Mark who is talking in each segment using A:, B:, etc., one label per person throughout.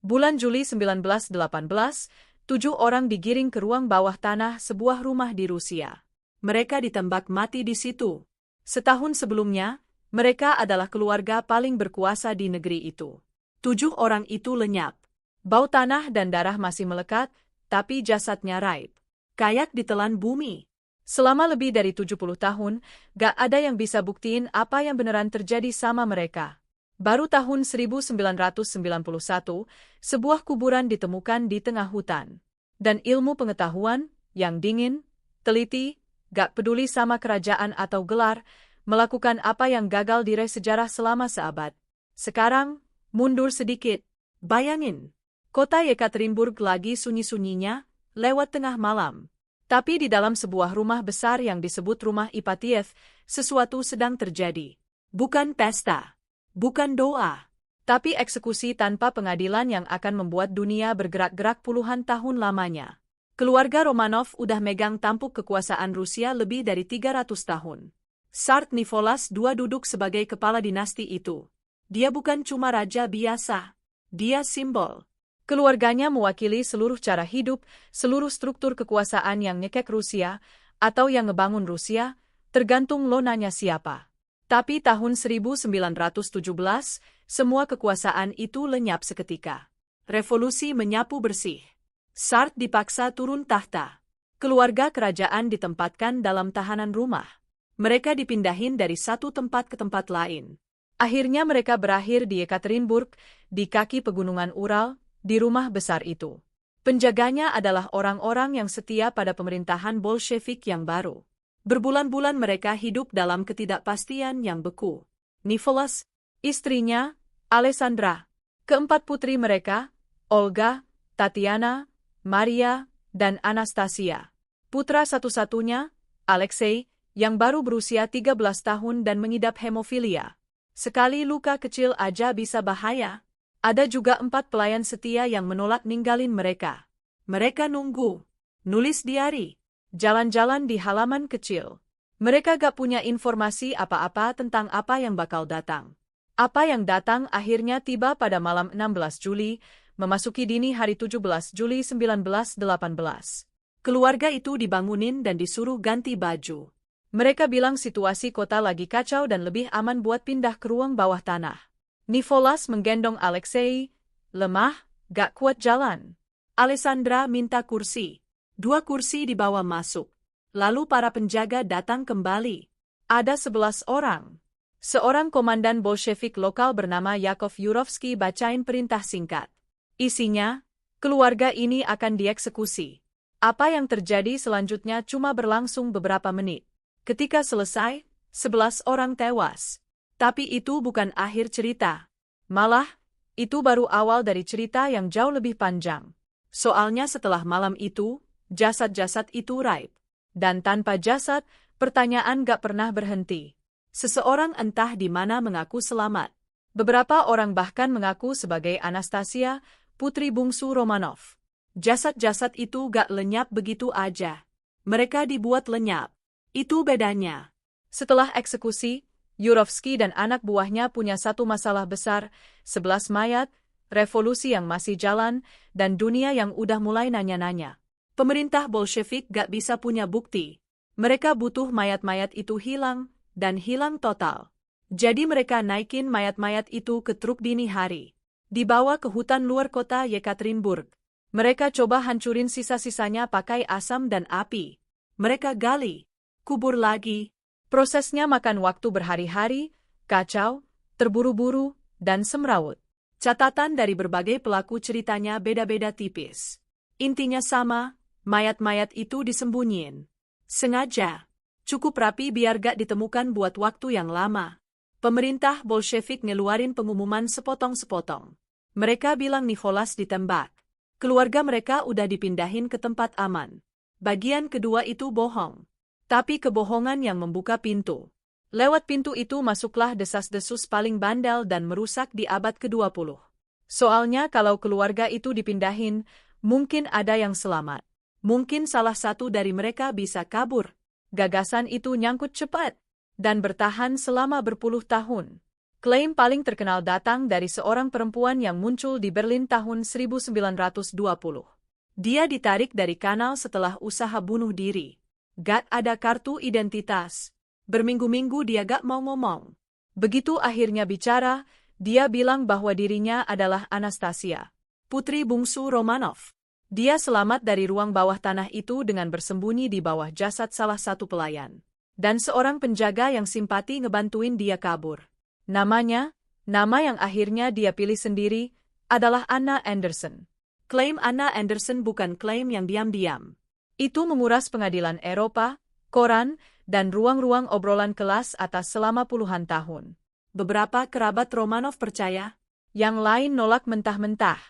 A: Bulan Juli 1918, 7 orang digiring ke ruang bawah tanah sebuah rumah di Rusia. Mereka ditembak mati di situ. Setahun sebelumnya, mereka adalah keluarga paling berkuasa di negeri itu. 7 orang itu lenyap. Bau tanah dan darah masih melekat, tapi jasadnya raib. Kayak ditelan bumi. Selama lebih dari 70 tahun, gak ada yang bisa buktiin apa yang beneran terjadi sama mereka. Baru tahun 1991, sebuah kuburan ditemukan di tengah hutan. Dan ilmu pengetahuan, yang dingin, teliti, gak peduli sama kerajaan atau gelar, melakukan apa yang gagal diraih sejarah selama seabad. Sekarang, mundur sedikit. Bayangin, kota Yekaterinburg lagi sunyi-sunyinya, lewat tengah malam. Tapi di dalam sebuah rumah besar yang disebut Rumah Ipatiev, sesuatu sedang terjadi. Bukan pesta. Bukan doa, tapi eksekusi tanpa pengadilan yang akan membuat dunia bergerak-gerak puluhan tahun lamanya. Keluarga Romanov udah megang tampuk kekuasaan Rusia lebih dari 300 tahun. Tsar Nicholas II duduk sebagai kepala dinasti itu. Dia bukan cuma raja biasa, dia simbol. Keluarganya mewakili seluruh cara hidup, seluruh struktur kekuasaan yang nyekek Rusia, atau yang ngebangun Rusia, tergantung lo nanya siapa. Tapi tahun 1917, semua kekuasaan itu lenyap seketika. Revolusi menyapu bersih. Tsar dipaksa turun tahta. Keluarga kerajaan ditempatkan dalam tahanan rumah. Mereka dipindahin dari satu tempat ke tempat lain. Akhirnya mereka berakhir di Yekaterinburg, di kaki pegunungan Ural, di rumah besar itu. Penjaganya adalah orang-orang yang setia pada pemerintahan Bolshevik yang baru. Berbulan-bulan mereka hidup dalam ketidakpastian yang beku. Nicholas, istrinya, Alessandra, keempat putri mereka, Olga, Tatiana, Maria, dan Anastasia. Putra satu-satunya, Alexei, yang baru berusia 13 tahun dan mengidap hemofilia. Sekali luka kecil aja bisa bahaya. Ada juga 4 pelayan setia yang menolak ninggalin mereka. Mereka nunggu, nulis diari, jalan-jalan di halaman kecil. Mereka gak punya informasi apa-apa tentang apa yang bakal datang. Apa yang datang akhirnya tiba pada malam 16 Juli, memasuki dini hari 17 Juli 1918. Keluarga itu dibangunin dan disuruh ganti baju. Mereka bilang situasi kota lagi kacau dan lebih aman buat pindah ke ruang bawah tanah. Nicholas menggendong Alexei, lemah, gak kuat jalan. Alessandra minta kursi. 2 kursi dibawa masuk. Lalu para penjaga datang kembali. Ada 11 orang. Seorang komandan Bolshevik lokal bernama Yakov Yurovsky bacain perintah singkat. Isinya, keluarga ini akan dieksekusi. Apa yang terjadi selanjutnya cuma berlangsung beberapa menit. Ketika selesai, 11 orang tewas. Tapi itu bukan akhir cerita. Malah, itu baru awal dari cerita yang jauh lebih panjang. Soalnya setelah malam itu, jasad-jasad itu raib. Dan tanpa jasad, pertanyaan gak pernah berhenti. Seseorang entah di mana mengaku selamat. Beberapa orang bahkan mengaku sebagai Anastasia, putri bungsu Romanov. Jasad-jasad itu gak lenyap begitu aja. Mereka dibuat lenyap. Itu bedanya. Setelah eksekusi, Yurovsky dan anak buahnya punya satu masalah besar, 11 mayat, revolusi yang masih jalan, dan dunia yang udah mulai nanya-nanya. Pemerintah Bolshevik gak bisa punya bukti. Mereka butuh mayat-mayat itu hilang, dan hilang total. Jadi mereka naikin mayat-mayat itu ke truk dini hari. Dibawa ke hutan luar kota Yekaterinburg. Mereka coba hancurin sisa-sisanya pakai asam dan api. Mereka gali, kubur lagi. Prosesnya makan waktu berhari-hari, kacau, terburu-buru, dan semrawut. Catatan dari berbagai pelaku ceritanya beda-beda tipis. Intinya sama, mayat-mayat itu disembunyiin. Sengaja. Cukup rapi biar gak ditemukan buat waktu yang lama. Pemerintah Bolshevik ngeluarin pengumuman sepotong-sepotong. Mereka bilang Nicholas ditembak. Keluarga mereka udah dipindahin ke tempat aman. Bagian kedua itu bohong. Tapi kebohongan yang membuka pintu. Lewat pintu itu masuklah desas-desus paling bandel dan merusak di abad ke-20. Soalnya kalau keluarga itu dipindahin, mungkin ada yang selamat. Mungkin salah satu dari mereka bisa kabur. Gagasan itu nyangkut cepat dan bertahan selama berpuluh tahun. Klaim paling terkenal datang dari seorang perempuan yang muncul di Berlin tahun 1920. Dia ditarik dari kanal setelah usaha bunuh diri. Gak ada kartu identitas. Berminggu-minggu dia gak mau ngomong. Begitu akhirnya bicara, dia bilang bahwa dirinya adalah Anastasia, putri bungsu Romanov. Dia selamat dari ruang bawah tanah itu dengan bersembunyi di bawah jasad salah satu pelayan. Dan seorang penjaga yang simpati ngebantuin dia kabur. Nama yang akhirnya dia pilih sendiri, adalah Anna Anderson. Klaim Anna Anderson bukan klaim yang diam-diam. Itu menguras pengadilan Eropa, koran, dan ruang-ruang obrolan kelas atas selama puluhan tahun. Beberapa kerabat Romanov percaya, yang lain nolak mentah-mentah.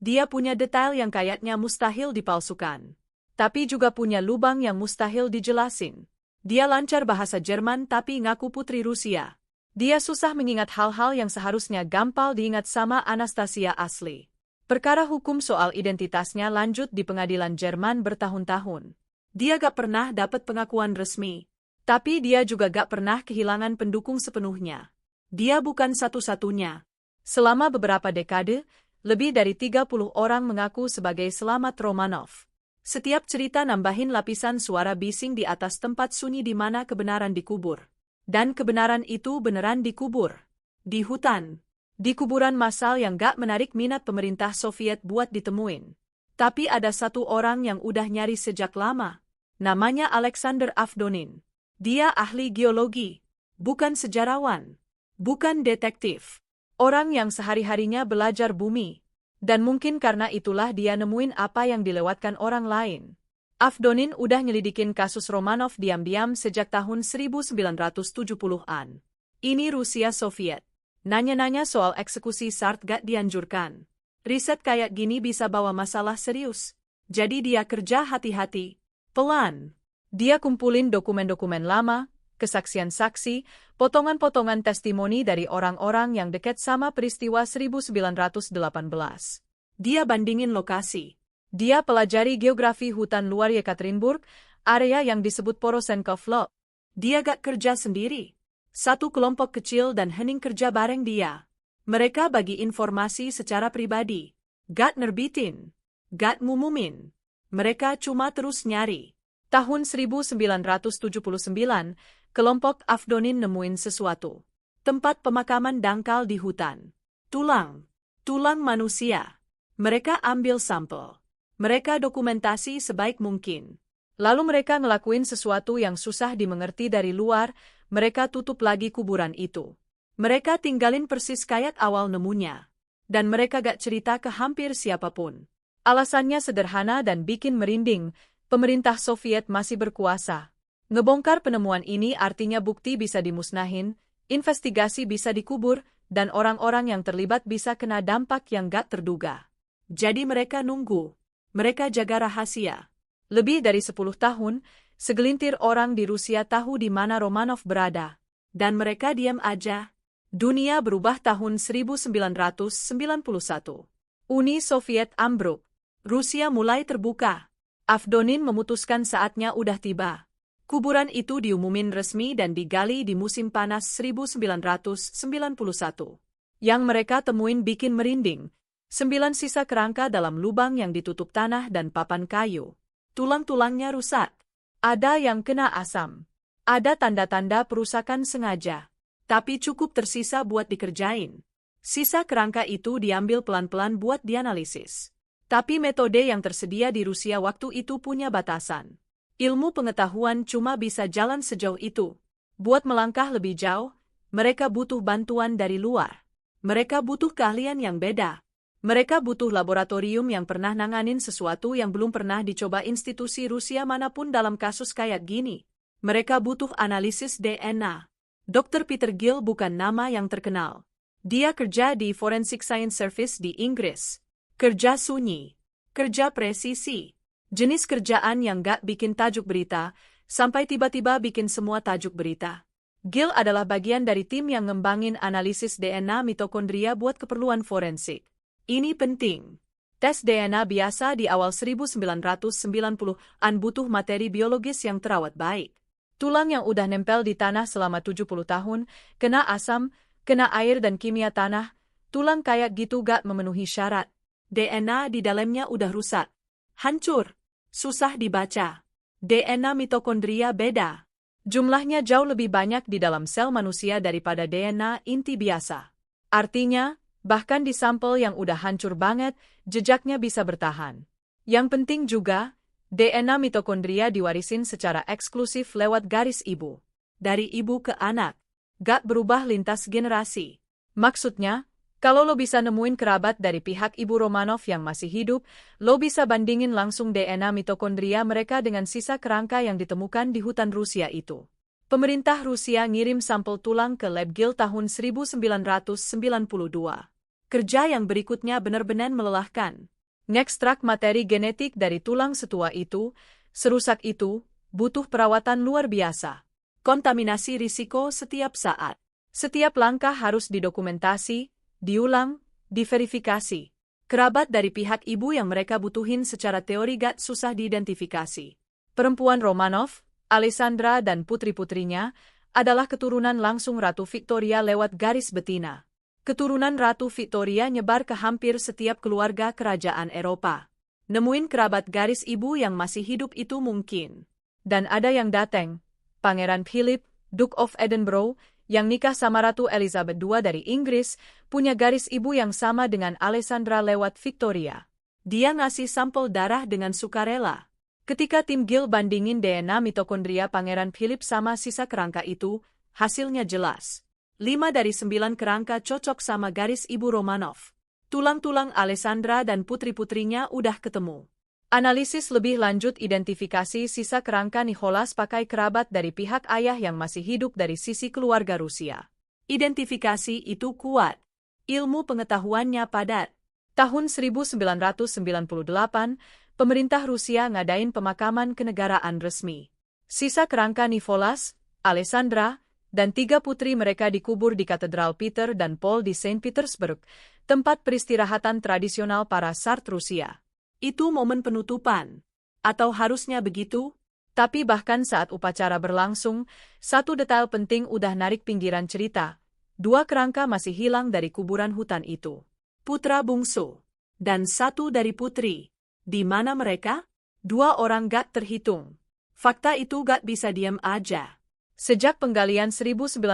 A: Dia punya detail yang kayaknya mustahil dipalsukan. Tapi juga punya lubang yang mustahil dijelasin. Dia lancar bahasa Jerman tapi ngaku putri Rusia. Dia susah mengingat hal-hal yang seharusnya gampang diingat sama Anastasia asli. Perkara hukum soal identitasnya lanjut di pengadilan Jerman bertahun-tahun. Dia gak pernah dapat pengakuan resmi. Tapi dia juga gak pernah kehilangan pendukung sepenuhnya. Dia bukan satu-satunya. Selama beberapa dekade, lebih dari 30 orang mengaku sebagai selamat Romanov. Setiap cerita nambahin lapisan suara bising di atas tempat sunyi di mana kebenaran dikubur. Dan kebenaran itu beneran dikubur. Di hutan. Di kuburan massal yang gak menarik minat pemerintah Soviet buat ditemuin. Tapi ada satu orang yang udah nyari sejak lama. Namanya Alexander Avdonin. Dia ahli geologi. Bukan sejarawan. Bukan detektif. Orang yang sehari-harinya belajar bumi. Dan mungkin karena itulah dia nemuin apa yang dilewatkan orang lain. Avdonin udah nyelidikin kasus Romanov diam-diam sejak tahun 1970-an. Ini Rusia Soviet. Nanya-nanya soal eksekusi Sart gak dianjurkan. Riset kayak gini bisa bawa masalah serius. Jadi dia kerja hati-hati. Pelan. Dia kumpulin dokumen-dokumen lama, kesaksian saksi, potongan-potongan testimoni dari orang-orang yang dekat sama peristiwa 1918. Dia bandingin lokasi. Dia pelajari geografi hutan luar Yekaterinburg, area yang disebut Porosenkov Lot. Dia gak kerja sendiri. Satu kelompok kecil dan hening kerja bareng dia. Mereka bagi informasi secara pribadi. Gak nerbitin. Gak ngumumin. Mereka cuma terus nyari. Tahun 1979, kelompok Avdonin nemuin sesuatu. Tempat pemakaman dangkal di hutan. Tulang manusia. Mereka ambil sampel. Mereka dokumentasi sebaik mungkin. Lalu mereka ngelakuin sesuatu yang susah dimengerti dari luar, mereka tutup lagi kuburan itu. Mereka tinggalin persis kayak awal nemunya. Dan mereka gak cerita ke hampir siapapun. Alasannya sederhana dan bikin merinding, pemerintah Soviet masih berkuasa. Ngebongkar penemuan ini artinya bukti bisa dimusnahin, investigasi bisa dikubur, dan orang-orang yang terlibat bisa kena dampak yang gak terduga. Jadi mereka nunggu. Mereka jaga rahasia. Lebih dari 10 tahun, segelintir orang di Rusia tahu di mana Romanov berada. Dan mereka diam aja. Dunia berubah tahun 1991. Uni Soviet ambruk. Rusia mulai terbuka. Avdonin memutuskan saatnya udah tiba. Kuburan itu diumumin resmi dan digali di musim panas 1991. Yang mereka temuin bikin merinding. 9 sisa kerangka dalam lubang yang ditutup tanah dan papan kayu. Tulang-tulangnya rusak. Ada yang kena asam. Ada tanda-tanda perusakan sengaja. Tapi cukup tersisa buat dikerjain. Sisa kerangka itu diambil pelan-pelan buat dianalisis. Tapi metode yang tersedia di Rusia waktu itu punya batasan. Ilmu pengetahuan cuma bisa jalan sejauh itu. Buat melangkah lebih jauh, mereka butuh bantuan dari luar. Mereka butuh keahlian yang beda. Mereka butuh laboratorium yang pernah nanganin sesuatu yang belum pernah dicoba institusi Rusia manapun dalam kasus kayak gini. Mereka butuh analisis DNA. Dr. Peter Gill bukan nama yang terkenal. Dia kerja di Forensic Science Service di Inggris. Kerja sunyi. Kerja presisi. Jenis kerjaan yang gak bikin tajuk berita, sampai tiba-tiba bikin semua tajuk berita. Gill adalah bagian dari tim yang ngembangin analisis DNA mitokondria buat keperluan forensik. Ini penting. Tes DNA biasa di awal 1990-an butuh materi biologis yang terawat baik. Tulang yang udah nempel di tanah selama 70 tahun, kena asam, Kena air dan kimia tanah, tulang kayak gitu gak memenuhi syarat. DNA di dalamnya udah rusak. Hancur. Susah dibaca. DNA mitokondria beda. Jumlahnya jauh lebih banyak di dalam sel manusia daripada DNA inti biasa. Artinya, bahkan di sampel yang udah hancur banget, jejaknya bisa bertahan. Yang penting juga, DNA mitokondria diwarisin secara eksklusif lewat garis ibu. Dari ibu ke anak. Gak berubah lintas generasi. Maksudnya, kalau lo bisa nemuin kerabat dari pihak ibu Romanov yang masih hidup, lo bisa bandingin langsung DNA mitokondria mereka dengan sisa kerangka yang ditemukan di hutan Rusia itu. Pemerintah Rusia ngirim sampel tulang ke Lebgil tahun 1992. Kerja yang berikutnya benar-benar melelahkan. Ngekstrak materi genetik dari tulang setua itu, serusak itu, butuh perawatan luar biasa. Kontaminasi risiko setiap saat. Setiap langkah harus didokumentasi, diulang, diverifikasi. Kerabat dari pihak ibu yang mereka butuhin secara teori gak susah diidentifikasi. Perempuan Romanov, Alessandra dan putri-putrinya, adalah keturunan langsung Ratu Victoria lewat garis betina. Keturunan Ratu Victoria nyebar ke hampir setiap keluarga kerajaan Eropa. Nemuin kerabat garis ibu yang masih hidup itu mungkin. Dan ada yang dateng. Pangeran Philip, Duke of Edinburgh, yang nikah sama Ratu Elizabeth II dari Inggris, punya garis ibu yang sama dengan Alessandra lewat Victoria. Dia ngasih sampel darah dengan sukarela. Ketika tim Gill bandingin DNA mitokondria Pangeran Philip sama sisa kerangka itu, hasilnya jelas. 5 dari 9 kerangka cocok sama garis ibu Romanov. Tulang-tulang Alessandra dan putri-putrinya udah ketemu. Analisis lebih lanjut identifikasi sisa kerangka Nicholas pakai kerabat dari pihak ayah yang masih hidup dari sisi keluarga Rusia. Identifikasi itu kuat. Ilmu pengetahuannya padat. Tahun 1998, pemerintah Rusia ngadain pemakaman kenegaraan resmi. Sisa kerangka Nicholas, Alessandra, dan 3 putri mereka dikubur di Katedral Peter dan Paul di Saint Petersburg, tempat peristirahatan tradisional para Sart Rusia. Itu momen penutupan. Atau harusnya begitu? Tapi bahkan saat upacara berlangsung, satu detail penting udah narik pinggiran cerita. 2 kerangka masih hilang dari kuburan hutan itu. Putra bungsu. Dan 1 dari putri. Di mana mereka? 2 orang gak terhitung. Fakta itu gak bisa diam aja. Sejak penggalian 1991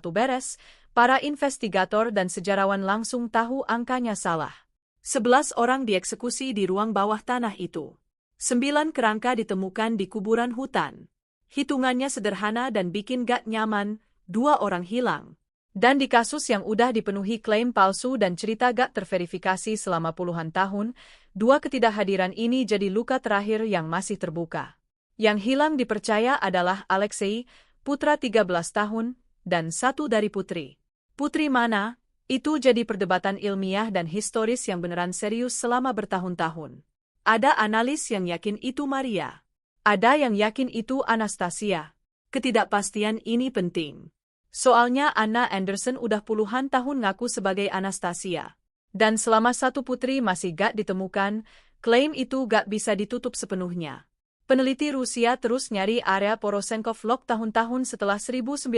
A: beres, para investigator dan sejarawan langsung tahu angkanya salah. 11 orang dieksekusi di ruang bawah tanah itu. 9 kerangka ditemukan di kuburan hutan. Hitungannya sederhana dan bikin gak nyaman, 2 orang hilang. Dan di kasus yang udah dipenuhi klaim palsu dan cerita gak terverifikasi selama puluhan tahun, 2 ketidakhadiran ini jadi luka terakhir yang masih terbuka. Yang hilang dipercaya adalah Alexei, putra 13 tahun, dan 1 dari putri. Putri mana? Itu jadi perdebatan ilmiah dan historis yang beneran serius selama bertahun-tahun. Ada analis yang yakin itu Maria. Ada yang yakin itu Anastasia. Ketidakpastian ini penting. Soalnya Anna Anderson udah puluhan tahun ngaku sebagai Anastasia. Dan selama 1 putri masih gak ditemukan, klaim itu gak bisa ditutup sepenuhnya. Peneliti Rusia terus nyari area Porosenkov Log tahun-tahun setelah 1991.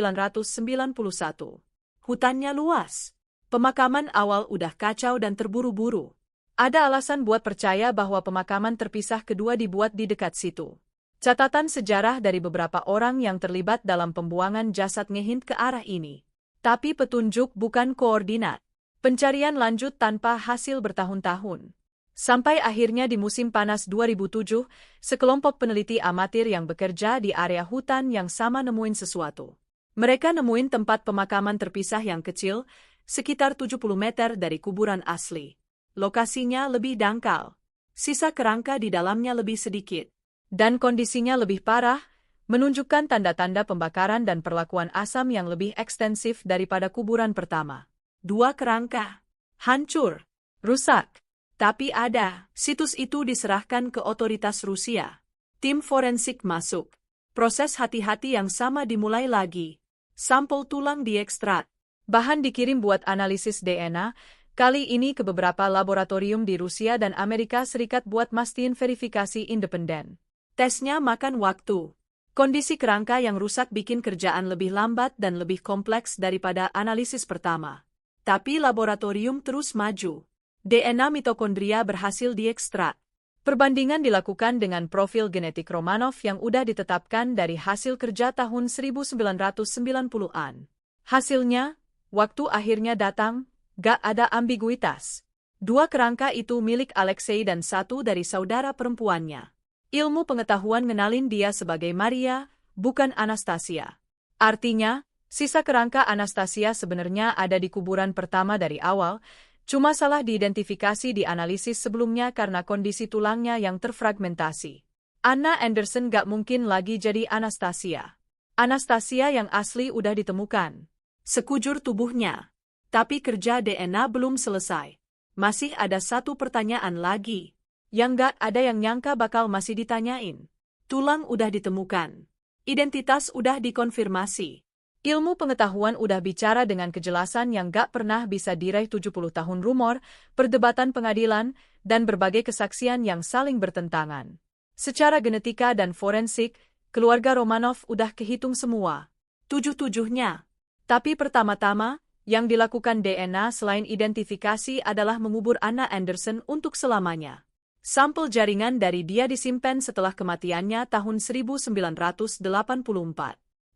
A: Hutannya luas. Pemakaman awal udah kacau dan terburu-buru. Ada alasan buat percaya bahwa pemakaman terpisah kedua dibuat di dekat situ. Catatan sejarah dari beberapa orang yang terlibat dalam pembuangan jasad ngehint ke arah ini. Tapi petunjuk bukan koordinat. Pencarian lanjut tanpa hasil bertahun-tahun. Sampai akhirnya di musim panas 2007, sekelompok peneliti amatir yang bekerja di area hutan yang sama nemuin sesuatu. Mereka nemuin tempat pemakaman terpisah yang kecil, sekitar 70 meter dari kuburan asli. Lokasinya lebih dangkal. Sisa kerangka di dalamnya lebih sedikit. Dan kondisinya lebih parah, menunjukkan tanda-tanda pembakaran dan perlakuan asam yang lebih ekstensif daripada kuburan pertama. 2 kerangka. Hancur. Rusak. Tapi ada. Situs itu diserahkan ke otoritas Rusia. Tim forensik masuk. Proses hati-hati yang sama dimulai lagi. Sampel tulang diekstrak. Bahan dikirim buat analisis DNA, kali ini ke beberapa laboratorium di Rusia dan Amerika Serikat buat mastiin verifikasi independen. Tesnya makan waktu. Kondisi kerangka yang rusak bikin kerjaan lebih lambat dan lebih kompleks daripada analisis pertama. Tapi laboratorium terus maju. DNA mitokondria berhasil diekstrak. Perbandingan dilakukan dengan profil genetik Romanov yang udah ditetapkan dari hasil kerja tahun 1990-an. Hasilnya, waktu akhirnya datang, gak ada ambiguitas. 2 kerangka itu milik Alexei dan 1 dari saudara perempuannya. Ilmu pengetahuan ngenalin dia sebagai Maria, bukan Anastasia. Artinya, sisa kerangka Anastasia sebenarnya ada di kuburan pertama dari awal, cuma salah diidentifikasi di analisis sebelumnya karena kondisi tulangnya yang terfragmentasi. Anna Anderson gak mungkin lagi jadi Anastasia. Anastasia yang asli udah ditemukan. Sekujur tubuhnya. Tapi kerja DNA belum selesai. Masih ada 1 pertanyaan lagi. Yang gak ada yang nyangka bakal masih ditanyain. Tulang udah ditemukan. Identitas udah dikonfirmasi. Ilmu pengetahuan udah bicara dengan kejelasan yang gak pernah bisa diraih 70 tahun rumor, perdebatan pengadilan, dan berbagai kesaksian yang saling bertentangan. Secara genetika dan forensik, keluarga Romanov udah kehitung semua. 7-7-nya. Tapi pertama-tama, yang dilakukan DNA selain identifikasi adalah mengubur Anna Anderson untuk selamanya. Sampel jaringan dari dia disimpan setelah kematiannya tahun 1984.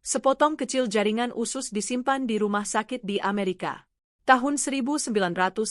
A: Sepotong kecil jaringan usus disimpan di rumah sakit di Amerika. Tahun 1994,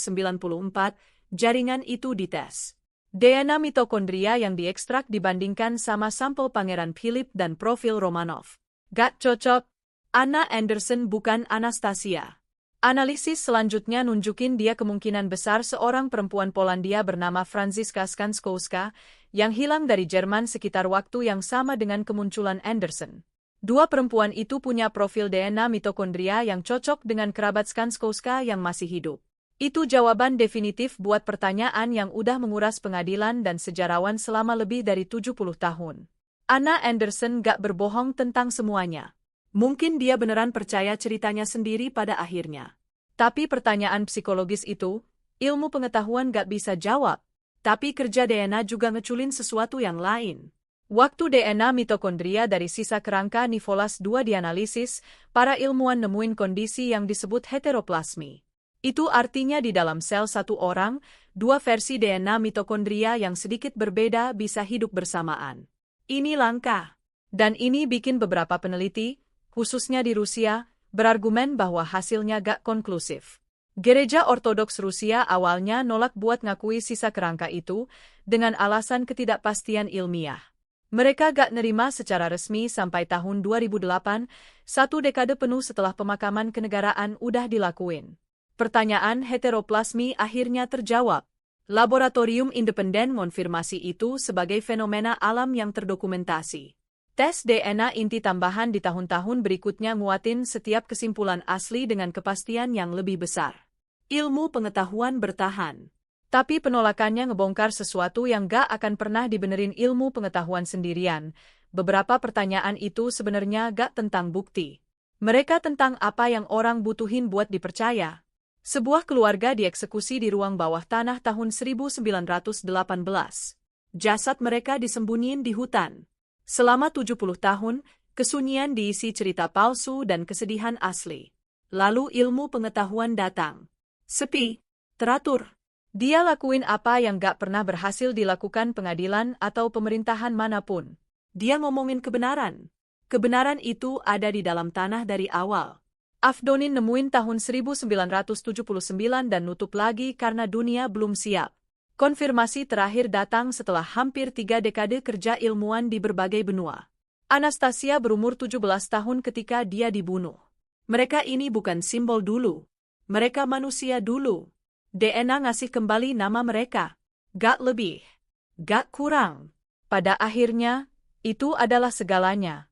A: jaringan itu dites. DNA mitokondria yang diekstrak dibandingkan sama sampel Pangeran Philip dan profil Romanov. Gak cocok. Anna Anderson bukan Anastasia. Analisis selanjutnya nunjukin dia kemungkinan besar seorang perempuan Polandia bernama Franziska Skanskowska yang hilang dari Jerman sekitar waktu yang sama dengan kemunculan Anderson. 2 perempuan itu punya profil DNA mitokondria yang cocok dengan kerabat Skanskowska yang masih hidup. Itu jawaban definitif buat pertanyaan yang udah menguras pengadilan dan sejarawan selama lebih dari 70 tahun. Anna Anderson gak berbohong tentang semuanya. Mungkin dia beneran percaya ceritanya sendiri pada akhirnya. Tapi pertanyaan psikologis itu, ilmu pengetahuan gak bisa jawab. Tapi kerja DNA juga ngeculin sesuatu yang lain. Waktu DNA mitokondria dari sisa kerangka Nivolas II dianalisis, para ilmuwan nemuin kondisi yang disebut heteroplasmi. Itu artinya di dalam sel satu orang, 2 versi DNA mitokondria yang sedikit berbeda bisa hidup bersamaan. Ini langka. Dan ini bikin beberapa peneliti, khususnya di Rusia, berargumen bahwa hasilnya gak konklusif. Gereja Ortodoks Rusia awalnya nolak buat ngakui sisa kerangka itu, dengan alasan ketidakpastian ilmiah. Mereka gak nerima secara resmi sampai tahun 2008, 1 dekade penuh setelah pemakaman kenegaraan udah dilakuin. Pertanyaan heteroplasmi akhirnya terjawab. Laboratorium independen mengonfirmasi itu sebagai fenomena alam yang terdokumentasi. Tes DNA inti tambahan di tahun-tahun berikutnya nguatin setiap kesimpulan asli dengan kepastian yang lebih besar. Ilmu pengetahuan bertahan. Tapi penolakannya ngebongkar sesuatu yang gak akan pernah dibenerin ilmu pengetahuan sendirian. Beberapa pertanyaan itu sebenarnya gak tentang bukti. Mereka tentang apa yang orang butuhin buat dipercaya. Sebuah keluarga dieksekusi di ruang bawah tanah tahun 1918. Jasad mereka disembunyiin di hutan. Selama 70 tahun, kesunyian diisi cerita palsu dan kesedihan asli. Lalu ilmu pengetahuan datang. Sepi, teratur. Dia lakuin apa yang gak pernah berhasil dilakukan pengadilan atau pemerintahan manapun. Dia ngomongin kebenaran. Kebenaran itu ada di dalam tanah dari awal. Afdonin nemuin tahun 1979 dan nutup lagi karena dunia belum siap. Konfirmasi terakhir datang setelah hampir 3 dekade kerja ilmuwan di berbagai benua. Anastasia berumur 17 tahun ketika dia dibunuh. Mereka ini bukan simbol dulu. Mereka manusia dulu. DNA ngasih kembali nama mereka. Gak lebih. Gak kurang. Pada akhirnya, itu adalah segalanya.